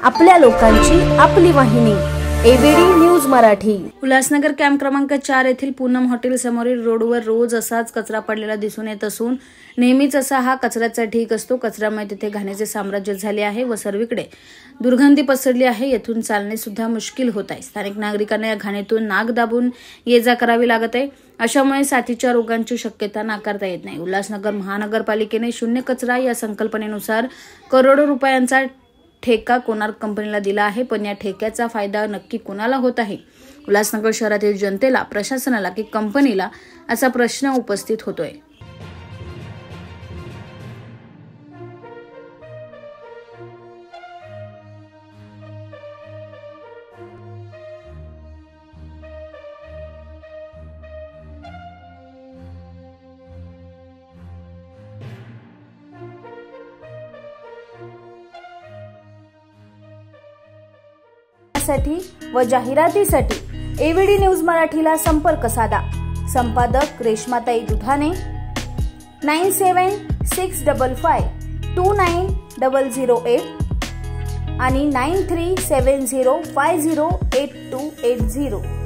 आपल्या लोकांची आपली वाहिनी ABD news Marathi. Ulhasnagar camp क्रमांक 4 येथील पूनम हॉटेल समोरील रोडवर रोज असाच कचरा पडलेला दिसून येत असून नेहमीच असा हा कचऱ्याचा ढीग असतो। कचऱ्यामुळे तिथे घाणीचे साम्राज्य झाले आहे व सर्वीकडे दुर्गंधी पसरली आहे। येथून चालणे सुद्धा मुश्किल होत आहे। स्थानिक नागरिकांना या घाणीतून नाक दाबून ये-जा करावी लागत आहे। अशामुळे साथीच्या रोगांची शक्यता नाकारता येत नाही। उल्हासनगर महानगरपालिकेने शून्य कचरा या संकल्पनेनुसार करोडो रुपयांचा ठेका कोणार्क कंपनीला दिला आहे, पण या ठेक्याचा फायदा नक्की कोणाला होत आहे? उल्हासनगर शहरातील जनतेला, प्रशासनाला की कंपनीला असा प्रश्न उपस्थित होतोय। व जाहिरातीसाठी एबीडी न्यूज मराठीला संपर्क साधा। संपादक रेश्माताई दुधाने 9765529008 आणि 9370508280।